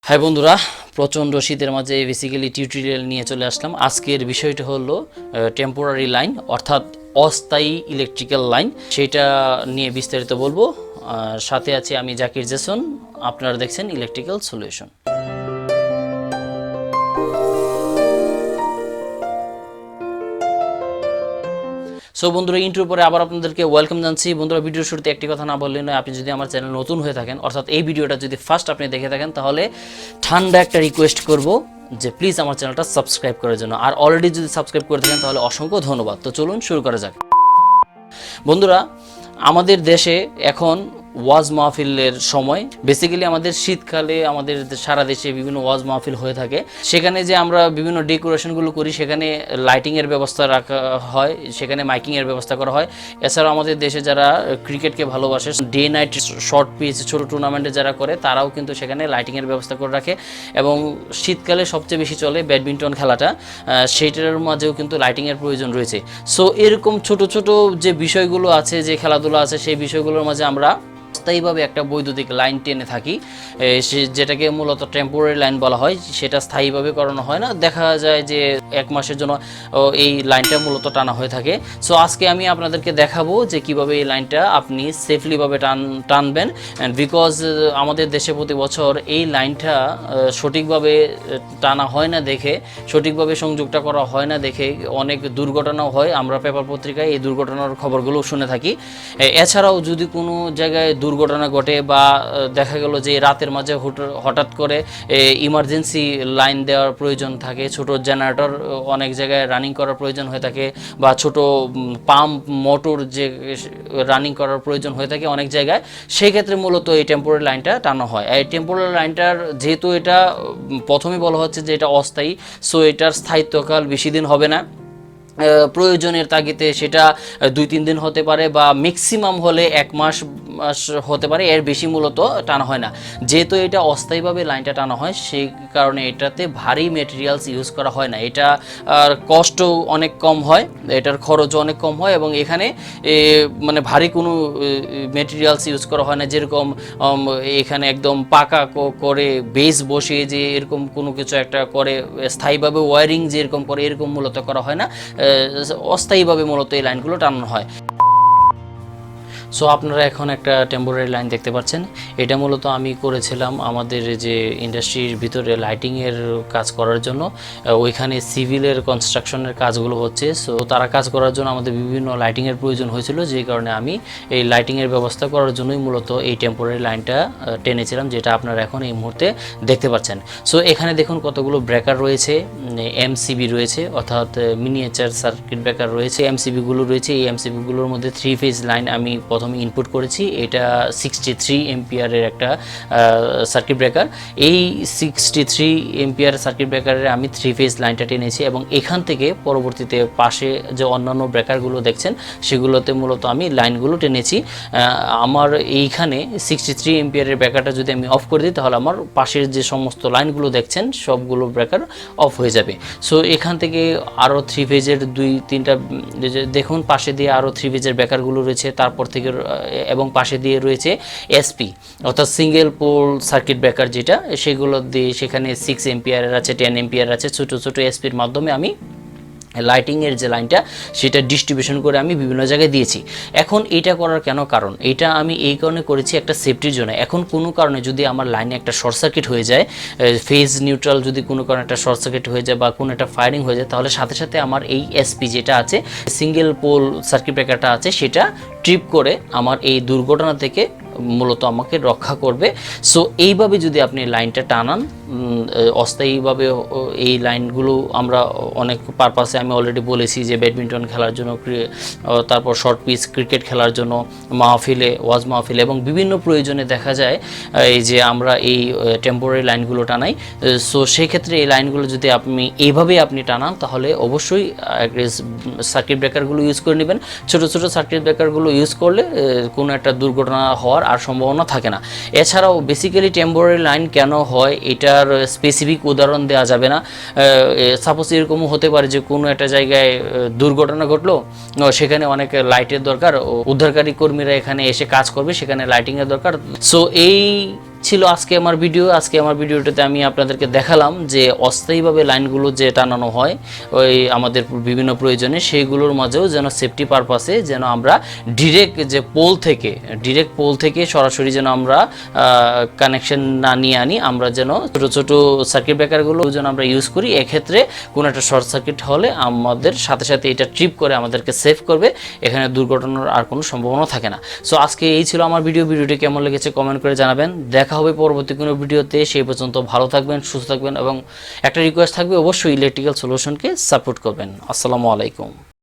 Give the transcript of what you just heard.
High বন্ধুরা, প্রচণ্ড শীতের মাঝে বেসিক্যালি টিউটোরিয়াল নিয়ে চলে আসলাম। আজকের বিষয়টা হলো টেম্পোরারি লাইন অর্থাৎ অস্থায়ী ইলেকট্রিক্যাল লাইন, সেটা নিয়ে বিস্তারিত বলবো। সাথে আছি আমি জাকির জেসন, আপনারা দেখছেন ইলেকট্রিক্যাল সলিউশন। সো বন্ধুরা, ইন্ট্রোর পরে আবার আপনাদেরকে ওয়েলকাম জানাচ্ছি। বন্ধুরা, ভিডিওর শুরুতে একটি কথা না বললে নয়, আপনি যদি আমার চ্যানেল নতুন হয়ে থাকেন, অর্থাৎ এই ভিডিওটা যদি ফার্স্ট আপনি দেখে থাকেন, তাহলে ঠান্ডা একটা রিকোয়েস্ট করব যে প্লিজ আমার চ্যানেলটা সাবস্ক্রাইব করার জন্য। আর অলরেডি যদি সাবস্ক্রাইব করে থাকেন তাহলে অসংখ্য ধন্যবাদ। তো চলুন শুরু করা যাক। বন্ধুরা, আমাদের দেশে এখন ওয়াজ মাহফিলের সময়। বেসিক্যালি আমাদের শীতকালে আমাদের সারা দেশে বিভিন্ন ওয়াজ মাহফিল হয়ে থাকে। সেখানে যে আমরা বিভিন্ন ডেকোরেশনগুলো করি, সেখানে লাইটিংয়ের ব্যবস্থা রাখা হয়, সেখানে মাইকিংয়ের ব্যবস্থা করা হয়। এছাড়াও আমাদের দেশে যারা ক্রিকেটকে ভালোবাসে, ডে নাইট শর্ট পিচ ছোটো টুর্নামেন্টে যারা করে, তারাও কিন্তু সেখানে লাইটিংয়ের ব্যবস্থা করে রাখে। এবং শীতকালে সবচেয়ে বেশি চলে ব্যাডমিন্টন খেলাটা, সেইটার মাঝেও কিন্তু লাইটিংয়ের প্রয়োজন রয়েছে। সো এরকম ছোট ছোট যে বিষয়গুলো আছে, যে খেলাধুলা আছে, সেই বিষয়গুলোর মাঝে আমরা স্থায়ীভাবে একটা বৈদ্যুতিক লাইন টেনে থাকি, যেটাকে মূলত টেম্পোরারি লাইন বলা হয়। সেটা স্থায়ীভাবে করানো হয় না, দেখা যায় যে এক মাসের জন্য এই লাইনটা মূলত টানা হয়ে থাকে। সো আজকে আমি আপনাদেরকে দেখাবো যে কিভাবে এই লাইনটা আপনি সেফলিভাবে টানবেন। বিকজ আমাদের দেশে প্রতি বছর এই লাইনটা সঠিকভাবে টানা হয় না দেখে, সঠিকভাবে সংযোগটা করা হয় না দেখে অনেক দুর্ঘটনাও হয়। আমরা পেপার পত্রিকায় এই দুর্ঘটনার খবরগুলো শুনে থাকি। এছাড়াও যদি কোনো জায়গায় দুর্ঘটনা ঘটে বা দেখা গেল যে রাতের মাঝে হঠাৎ করে ইমার্জেন্সি লাইন দেওয়ার প্রয়োজন থাকে, ছোট জেনারেটর অনেক জায়গায় রানিং করার প্রয়োজন হয়ে থাকে, বা ছোট পাম্প মোটর যে রানিং করার প্রয়োজন হয়ে থাকে অনেক জায়গায়, সেই ক্ষেত্রে মূলত এই টেম্পোরারি লাইনটা টানা হয়। এই টেম্পোরারি লাইনটার যেহেতু এটা প্রথমেই বলা হচ্ছে যে এটা অস্থায়ী, সো এটার স্থায়িত্বকাল বেশি দিন হবে না। প্রয়োজনের তাগিদে সেটা 2-3 দিন হতে পারে, বা ম্যাক্সিমাম হলে 1 মাস হতে পারে, এর বেশি মূলত টানা হয় না। যেহেতু এটা অস্থায়ীভাবে লাইনটা টানা হয়, সেই কারণে এটাতে ভারী মেটেরিয়ালস ইউজ করা হয় না। এটা কষ্ট অনেক কম হয়, এটার খরচও অনেক কম হয়, এবং এখানে মানে ভারী কোনো মেটেরিয়ালস ইউজ করা হয় না। যেরকম এখানে একদম পাকা করে বেস বসিয়ে যে এরকম কোনো কিছু একটা করে স্থায়ীভাবে ওয়ারিং যেরকম করে, এরকম মূলত করা হয় না। অস্থায়ীভাবে মূলত এই লাইনগুলো টানানো হয়। সো আপনারা এখন একটা টেম্পোরারি লাইন দেখতে পাচ্ছেন। এটা মূলত আমি করেছিলাম আমাদের যে ইন্ডাস্ট্রির ভিতরে লাইটিংয়ের কাজ করার জন্য। ওইখানে সিভিলের কনস্ট্রাকশনের কাজগুলো হচ্ছে, সো তারা কাজ করার জন্য আমাদের বিভিন্ন লাইটিংয়ের প্রয়োজন হয়েছিল, যে কারণে আমি এই লাইটিংয়ের ব্যবস্থা করার জন্যই মূলত এই টেম্পোরারি লাইনটা টেনেছিলাম, যেটা আপনারা এখন এই মুহূর্তে দেখতে পাচ্ছেন। সো এখানে দেখুন কতগুলো ব্রেকার রয়েছে, এমসিবি রয়েছে, অর্থাৎ মিনিয়েচার সার্কিট ব্রেকার রয়েছে, এমসিবিগুলো রয়েছে। এই এমসিবিগুলোর মধ্যে 3 ফেজ লাইন আমি প্রথমে ইনপুট করেছি। এটা 63 এম্পিয়ারের একটা সার্কিট ব্রেকার। এই 63 এম্পিয়ার সার্কিট ব্রেকারের আমি 3 ফেজ লাইনটা টেনেছি, এবং এখান থেকে পরবর্তীতে পাশে যে অন্যান্য ব্রেকারগুলো দেখছেন, সেগুলোতে মূলত আমি লাইনগুলো টেনেছি। আমার এইখানে 63 এম্পিয়ারের ব্রেকারটা যদি আমি অফ করে দিই, তাহলে আমার পাশের যে সমস্ত লাইনগুলো দেখছেন সবগুলো ব্রেকার অফ হয়ে যাবে। সো এখান থেকে আরও 3 ফেজের 2-3টা দেখুন, পাশে দিয়ে আরও 3 ফেজের ব্রেকারগুলো রয়েছে। তারপর থেকে এবং পাশে দিয়ে রয়েছে এসপি, অর্থাৎ সিঙ্গেল পোল সার্কিট ব্রেকার, যেটা সেগুলো দিয়ে সেখানে 6 এম্পিয়ারের আছে, 10 এম্পিয়ার আছে। ছোটো ছোটো এসপির মাধ্যমে আমি লাইটিংয়ের যে লাইনটা, সেটা ডিস্ট্রিবিউশন করে আমি বিভিন্ন জায়গায় দিয়েছি। এখন এটা করার কেন কারণ, এটা আমি এই কারণে করেছি একটা সেফটির জন্য। এখন কোনো কারণে যদি আমার লাইনে একটা শর্ট সার্কিট হয়ে যায়, ফেজ নিউট্রাল যদি কোনো কারণে একটা শর্ট সার্কিট হয়ে যায় বা কোনো একটা ফায়ারিং হয়ে যায়, তাহলে সাথে সাথে আমার এই এসপি যেটা আছে, সিঙ্গেল পোল সার্কিট ব্রেকারটা আছে, সেটা ট্রিপ করে আমার এই দুর্ঘটনা থেকে মূলত আমাকে রক্ষা করবে। সো এইভাবে যদি আপনি লাইনটা টানান অস্থায়ীভাবে, এই লাইনগুলো আমরা অনেক পারপাসে আমি অলরেডি বলেছি, যে ব্যাডমিন্টন খেলার জন্য, তারপর শর্ট পিচ ক্রিকেট খেলার জন্য, মাহফিলে, ওয়াজ মাহফিলে, এবং বিভিন্ন প্রয়োজনে দেখা যায় এই যে আমরা এই টেম্পোরারি লাইনগুলো টানাই। সো সেক্ষেত্রে এই লাইনগুলো যদি এইভাবেই আপনি টানান, তাহলে অবশ্যই সার্কিট ব্রেকারগুলো ইউজ করে নেবেন। ছোটো ছোটো সার্কিট ব্রেকারগুলো ইউজ করলে কোনো একটা দুর্ঘটনা হওয়ার আর সম্ভাবনা থাকে না। এছাড়াও বেসিক্যালি টেম্পোরারি লাইন কেন হয়, এটার স্পেসিফিক উদাহরণ দেওয়া যাবে না। সাপোজ এরকমও হতে পারে যে কোনো একটা জায়গায় দুর্ঘটনা ঘটলো, সেখানে অনেক লাইটের দরকার, উদ্ধারকারী কর্মীরা এখানে এসে কাজ করবে, সেখানে লাইটিংয়ের দরকার। সো এই ছিল আজকে আমার ভিডিওটাতে আমি আপনাদেরকে দেখালাম যে অস্থায়ীভাবে লাইনগুলো যে টানানো হয় ওই আমাদের বিভিন্ন প্রয়োজনে সেইগুলোর মাঝেও যেন সেফটি পারপাসে যেন আমরা ডিরেক্ট পোল থেকে সরাসরি যেন আমরা কানেকশন না নিয়ে আনি, আমরা যেন ছোটো ছোটো সার্কিট ব্রেকারগুলো যেন আমরা ইউজ করি। এক্ষেত্রে কোনো একটা শর্ট সার্কিট হলে আমাদের সাথে সাথে এটা ট্রিপ করে আমাদেরকে সেভ করবে, এখানে দুর্ঘটনার আর কোনো সম্ভাবনা থাকে না। সো আজকে এই ছিল আমার ভিডিওটি কেমন লেগেছে কমেন্ট করে জানাবেন। দেখা হবে পরবর্তী কোনো ভিডিওতে, সেই পর্যন্ত ভালো থাকবেন, সুস্থ থাকবেন এবং একটা রিকোয়েস্ট থাকবে অবশ্যই ইলেকট্রিক্যাল সলিউশনকে সাপোর্ট করবেন। আসসালামু আলাইকুম।